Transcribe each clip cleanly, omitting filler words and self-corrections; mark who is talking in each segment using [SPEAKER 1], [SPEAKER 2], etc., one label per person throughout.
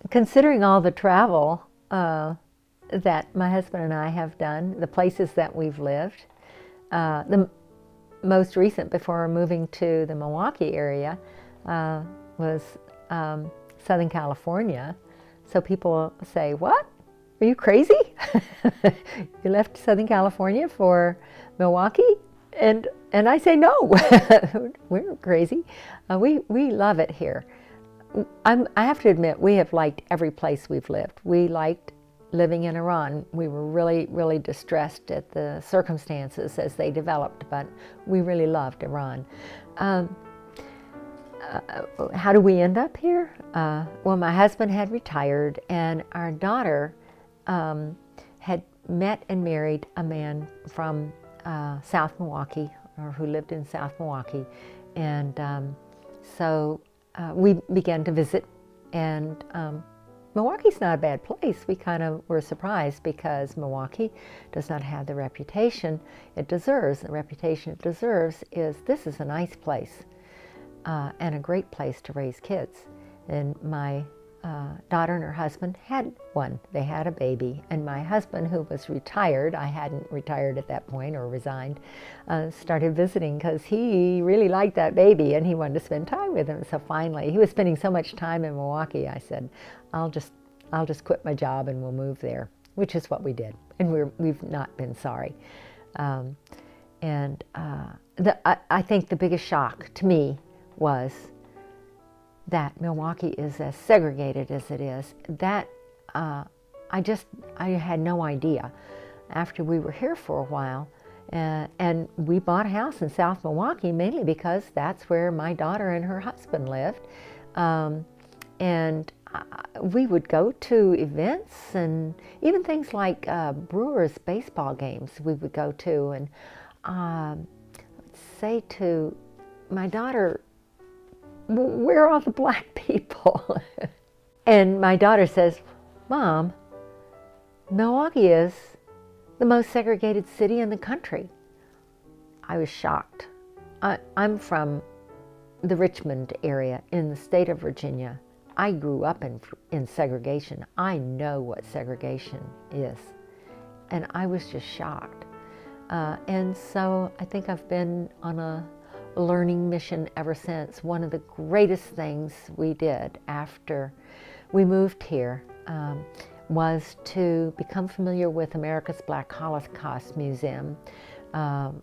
[SPEAKER 1] considering all the travel that my husband and I have done, the places that we've lived, the most recent before moving to the Milwaukee area was Southern California. So people say, "What? Are you crazy? You left Southern California for Milwaukee?" And I say, "No, we're crazy. We love it here." I have to admit, we have liked every place we've lived. We liked living in Iran. We were really, really distressed at the circumstances as they developed, but we really loved Iran. How do we end up here? Well, my husband had retired, and our daughter had met and married a man from South Milwaukee, or who lived in South Milwaukee, and so we began to visit, and Milwaukee's not a bad place. We kind of were surprised because Milwaukee does not have the reputation it deserves. The reputation it deserves is this is a nice place and a great place to raise kids. And my daughter and her husband had one. They had a baby. And my husband, who was retired, I hadn't retired at that point or resigned, started visiting because he really liked that baby and he wanted to spend time with him. So finally, he was spending so much time in Milwaukee, I said, I'll just quit my job and we'll move there, which is what we did. And we've not been sorry. I think the biggest shock to me was that Milwaukee is as segregated as it is. That I had no idea. After we were here for a while, and we bought a house in South Milwaukee mainly because that's where my daughter and her husband lived. We would go to events and even things like Brewers baseball games we would go to, and say to my daughter, "Where are all the black people?" And my daughter says, "Mom, Milwaukee is the most segregated city in the country." I was shocked. I'm from the Richmond area in the state of Virginia. I grew up in segregation. I know what segregation is. And I was just shocked. And so I think I've been on a learning mission ever since. One of the greatest things we did after we moved here was to become familiar with America's Black Holocaust Museum,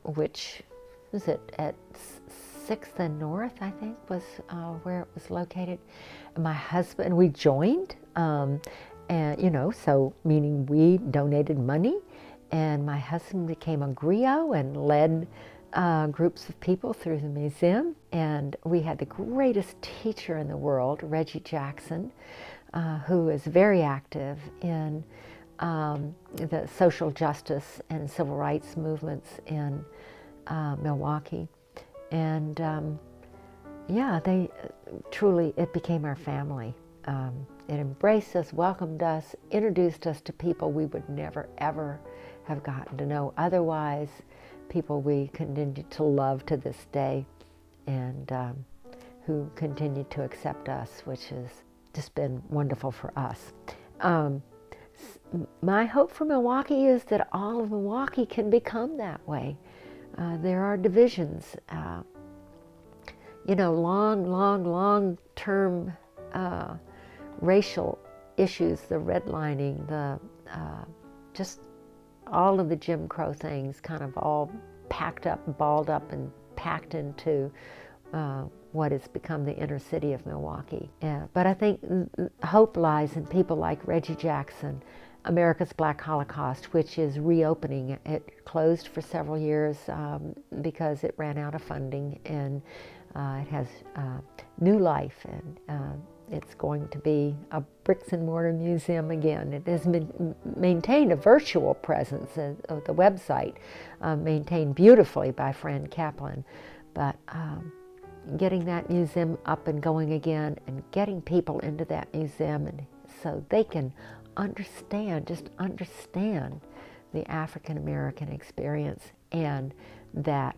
[SPEAKER 1] which was at 6th and North, I think, was where it was located. And my husband, we joined, and so meaning we donated money, and my husband became a griot and led groups of people through the museum. And we had the greatest teacher in the world, Reggie Jackson, who is very active in the social justice and civil rights movements in Milwaukee. And they truly, it became our family. It embraced us, welcomed us, introduced us to people we would never, ever have gotten to know otherwise, people we continue to love to this day, and who continue to accept us, which has just been wonderful for us. My hope for Milwaukee is that all of Milwaukee can become that way. There are divisions, long-term racial issues, the redlining, just all of the Jim Crow things kind of all packed up, balled up and packed into what has become the inner city of Milwaukee. But I think hope lies in people like Reggie Jackson, America's Black Holocaust, which is reopening. It closed for several years because it ran out of funding, and it has new life, and it's going to be a bricks and mortar museum again. It has been maintained a virtual presence of the website, maintained beautifully by Fran Kaplan, but getting that museum up and going again and getting people into that museum and so they can understand the African American experience, and that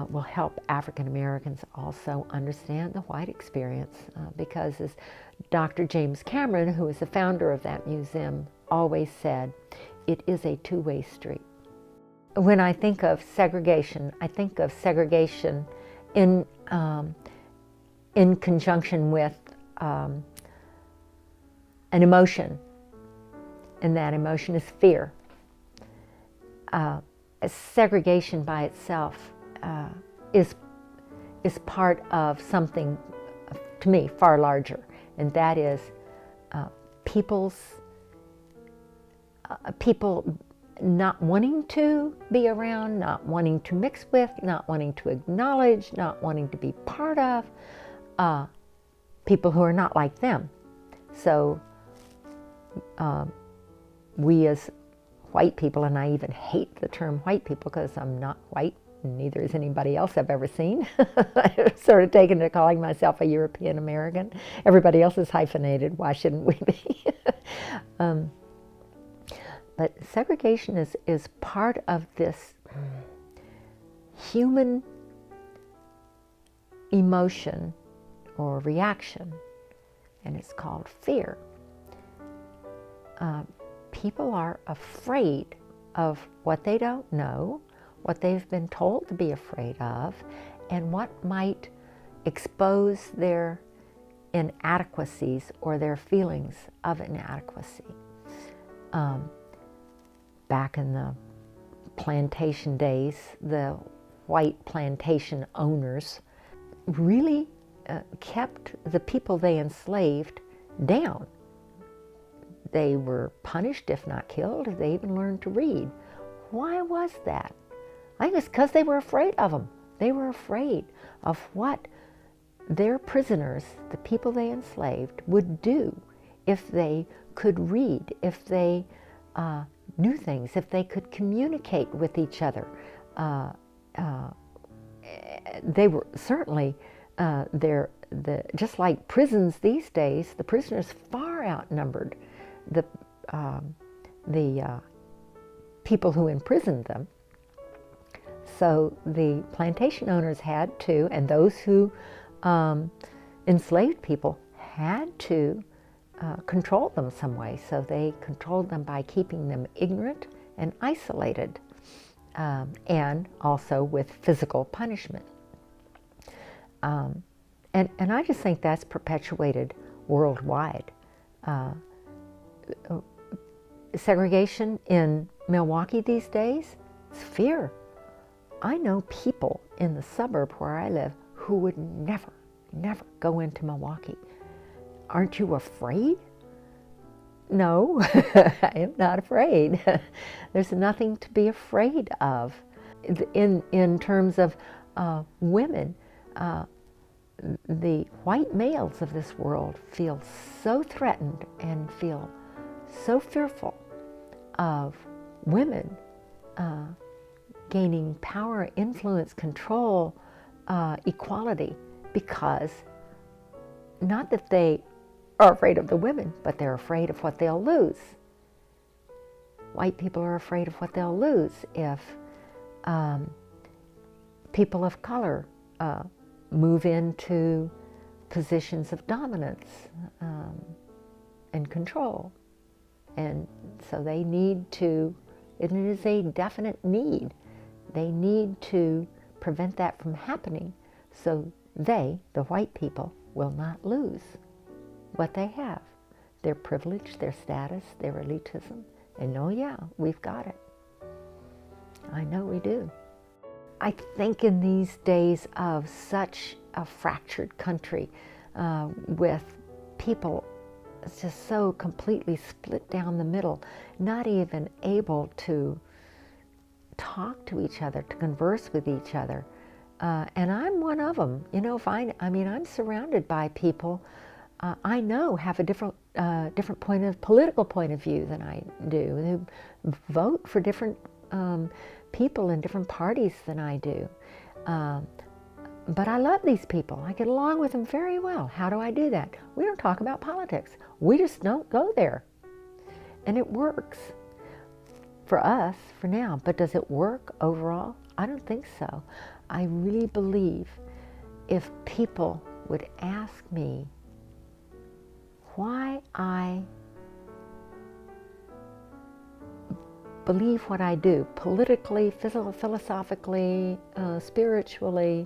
[SPEAKER 1] will help African Americans also understand the white experience, because as Dr. James Cameron, who is the founder of that museum, always said, it is a two-way street. When I think of segregation, I think of segregation in conjunction with an emotion, and that emotion is fear. Segregation by itself is part of something, to me, far larger, and that is people not wanting to be around, not wanting to mix with, not wanting to acknowledge, not wanting to be part of people who are not like them. So we as white people, and I even hate the term white people because I'm not white, and neither is anybody else I've ever seen. I've sort of taken to calling myself a European American. Everybody else is hyphenated. Why shouldn't we be? But segregation is part of this human emotion or reaction, and it's called fear. People are afraid of what they don't know, what they've been told to be afraid of, and what might expose their inadequacies or their feelings of inadequacy. Back in the plantation days, the white plantation owners really kept the people they enslaved down. They were punished, if not killed. They even learned to read. Why was that? I think it's because they were afraid of them. They were afraid of what their prisoners, the people they enslaved, would do if they could read, if they knew things, if they could communicate with each other. They were certainly, just like prisons these days, the prisoners far outnumbered the people who imprisoned them. So the plantation owners had to, and those who enslaved people had to control them some way. So they controlled them by keeping them ignorant and isolated, and also with physical punishment. And I just think that's perpetuated worldwide. Segregation in Milwaukee these days, it's fear. I know people in the suburb where I live who would never go into Milwaukee. Aren't you afraid? No, I am not afraid. There's nothing to be afraid of. In terms of women, the white males of this world feel so threatened and feel so fearful of women gaining power, influence, control, equality, because not that they are afraid of the women, but they're afraid of what they'll lose. White people are afraid of what they'll lose if people of color move into positions of dominance and control. And so they need to, it is a definite need. They need to prevent that from happening so they, the white people, will not lose what they have. Their privilege, their status, their elitism. And oh yeah, we've got it. I know we do. I think in these days of such a fractured country, with people just so completely split down the middle, not even able to talk to each other, to converse with each other. And I'm one of them. You know, I'm surrounded by people I know have a different political point of view than I do, who vote for different people in different parties than I do. But I love these people. I get along with them very well. How do I do that? We don't talk about politics. We just don't go there. And it works for us for now. But does it work overall? I don't think so. I really believe if people would ask me why I believe what I do, politically, philosophically, spiritually,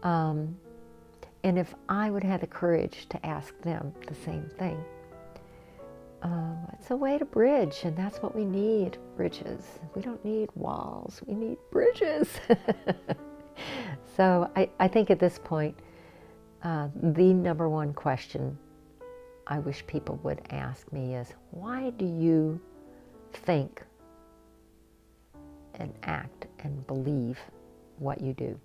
[SPEAKER 1] and if I would have the courage to ask them the same thing, it's a way to bridge, and that's what we need, bridges. We don't need walls, we need bridges. So I think at this point, the number one question I wish people would ask me is, why do you think and act and believe what you do?